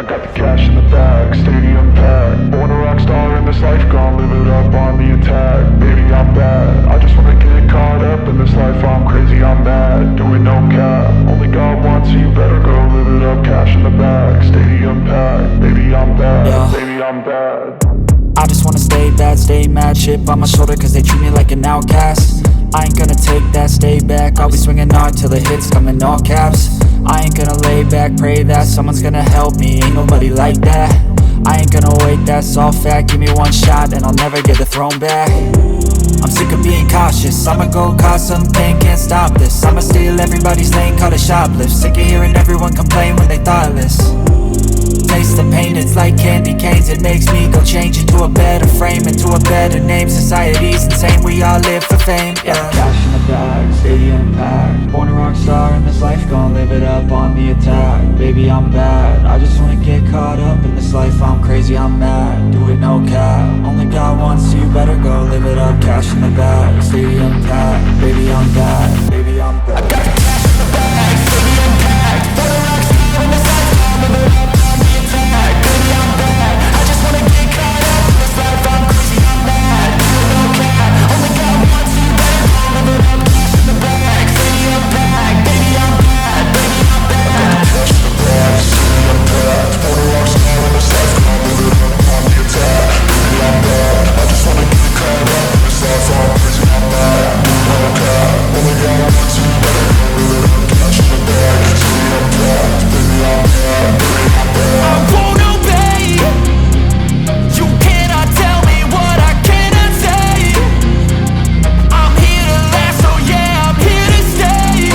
got the cash in the bag, stadium packed. Born a rock star in this life, gon' live it up on the attack. Baby, I'm bad, I just wanna get caught up in this life. I'm crazy, I'm mad, doing no cap. Only God wants, so you better go live it up. Cash in the bag, stadium packed. Baby, I'm bad, Yeah. baby, I'm bad. I just wanna stay bad, stay mad. Chip on my shoulder cause they treat me like an outcast. I ain't gonna take that, stay back. I'll be swinging hard till the hits come in all caps. I ain't gonna lay back, pray that someone's gonna help me. Ain't nobody like that. I ain't gonna wait, that's all fact. Give me one shot and I'll never get the throne back. I'm sick of being cautious, I'ma go cause some pain, can't stop this. I'ma steal everybody's lane, call it shoplift. Sick of hearing everyone complain when they thoughtless. Taste the pain, it's like candy canes. It makes me go change into a better frame, into a better name. Society's insane, we all live for fame, yeah. Cash in the bag, stadium packed. Born a rock star in this life, gon' live it up on the attack. Baby, I'm bad, I just wanna get caught up in this life. I'm crazy, I'm mad, do it no cap. Only God wants, so you better go live it up. Cash in the bag, stadium packed. Baby, I'm bad, baby, I'm bad. I got the cash in the bag, stadium packed. Born a rock star in this life, gon' live it up on the attack. Baby, I'm bad, I just wanna get caught up in this life. I'm crazy, I'm mad, do it no cap. Only God wants, so you better go live it up. Cash in the bag, stadium packed. Baby, I'm bad, baby, I'm bad. Cash in the bag, stadium packed. Born a rock star in this life, gon' live it up on the attack. Baby, I'm bad, I just wanna get caught up in this life. I'm crazy, I'm mad, do it no cap. Only God wants, so you better go live it up. Cash in the bag, stadium packed. Baby, I'm bad, baby, I'm bad. I won't obey. You cannot tell me what I cannot say. I'm here to last, so yeah, I'm here to stay.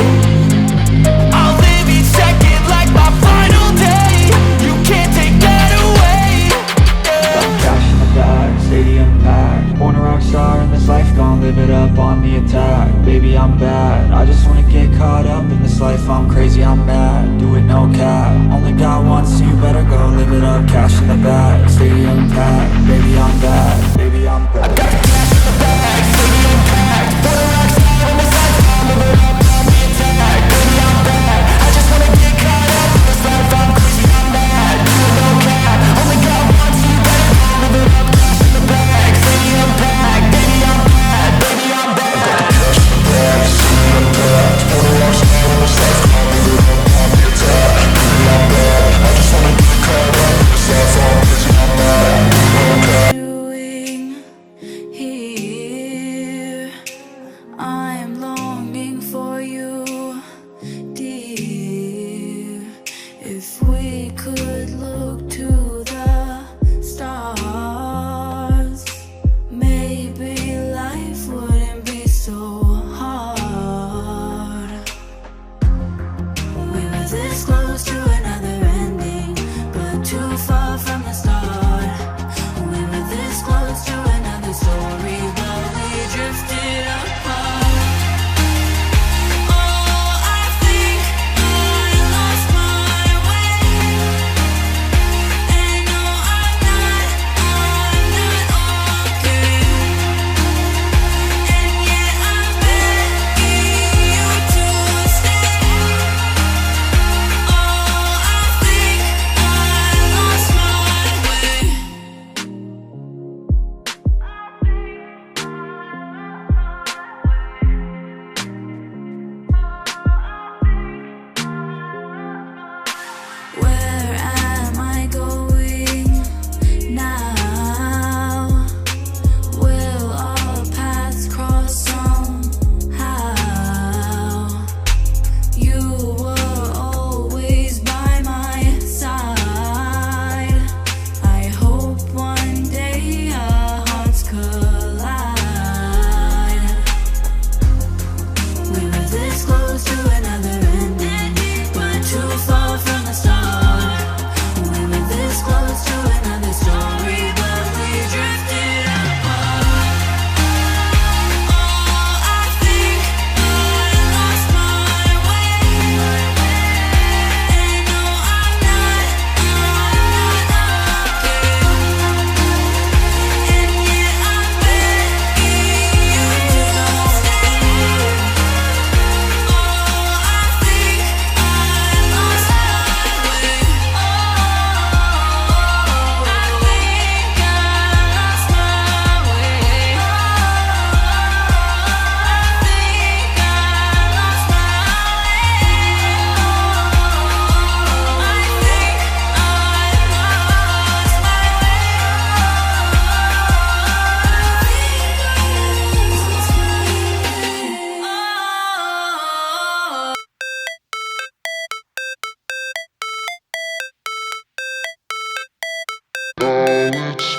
I'll live each second like my final day. You can't take that away, yeah. Cash in the bag, stadium packed. Born a rock star in this life, gon' live it up on the attack. Baby, I'm bad, I just wanna get caught up in this life. I'm crazy, I'm mad, do it no cap. Only God wants, so you better go live it up. Cash in the bag, stadium packed. Baby, I'm bad, baby, I'm bad. I got the cash in the bag, stadium packed. Born a rock star in this life, gon' live it up on the attack. Baby, I'm bad, I just wanna get caught up in this life. I'm crazy, I'm mad, do it no cap. Only God wants, so you better go live it up. Cash in the bag, stadium packed. Baby, I'm bad, baby, I'm bad. Cash in the bag, stadium packed. Born a rock star in this life, gon' live it up on the attack. Baby, I'm bad, I just wanna get caught up in this life. I'm crazy, I'm mad, do it no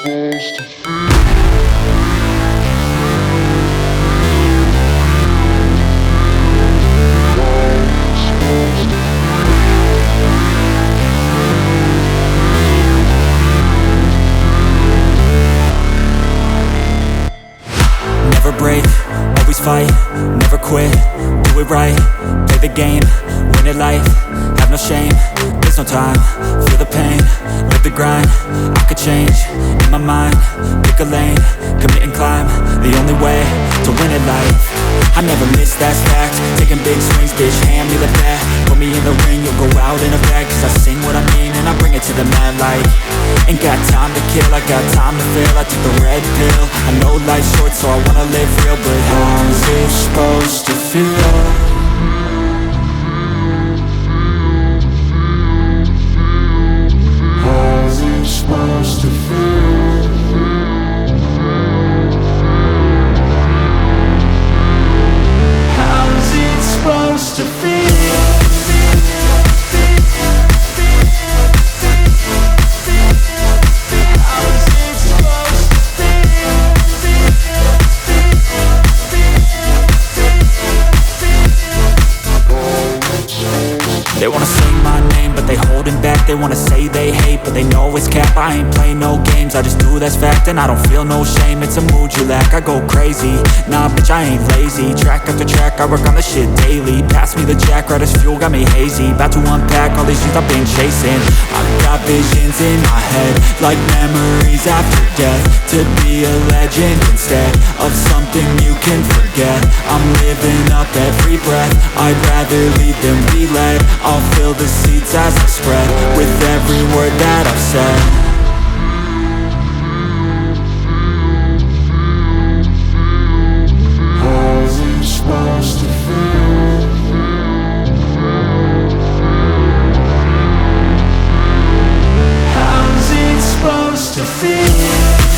Never break, always fight, never quit, do it right, play the game, win it life, have no shame, there's no time, feel the pain, live the grind, I could change, in my mind, pick a lane, commit and climb, the only way to win it life. I never miss, that's fact, taking big swings, bitch, hand me the bat, put me in the ring, you'll go out in a bag, cause I sing what I mean and I bring it to the mad light. Ain't got time to kill, I got time to feel, I took the red pill, I know life's short so I wanna live real, but how's it supposed to feel? How's it supposed to feel? How's it supposed to feel? They wanna sing my name, but they holding back. They wanna say they hate, but they know it's cap. I ain't play no games, I just do that's fact. And I don't feel no shame, it's a mood you lack. I go crazy, nah bitch I ain't lazy. Track after track, I work on this shit daily. Pass me the jack, right as fuel, got me hazy. About to unpack all these things I've been chasing. I've got visions in my head, like memories after death. To be a legend instead of something you can forget. I'm living up every breath, I'd rather lead than be led. I'll fill the seats as I spread with every word that I've said. How's it supposed to feel? How's it supposed to feel?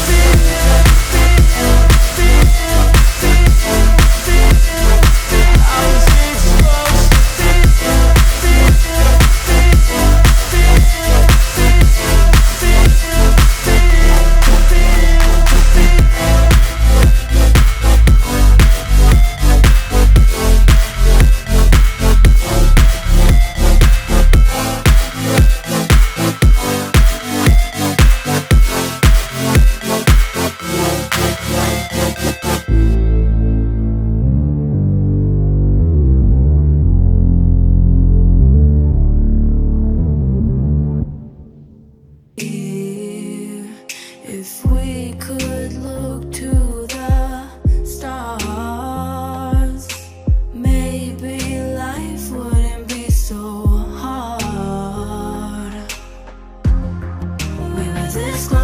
If we could look to the stars, maybe life wouldn't be so hard. We were this close.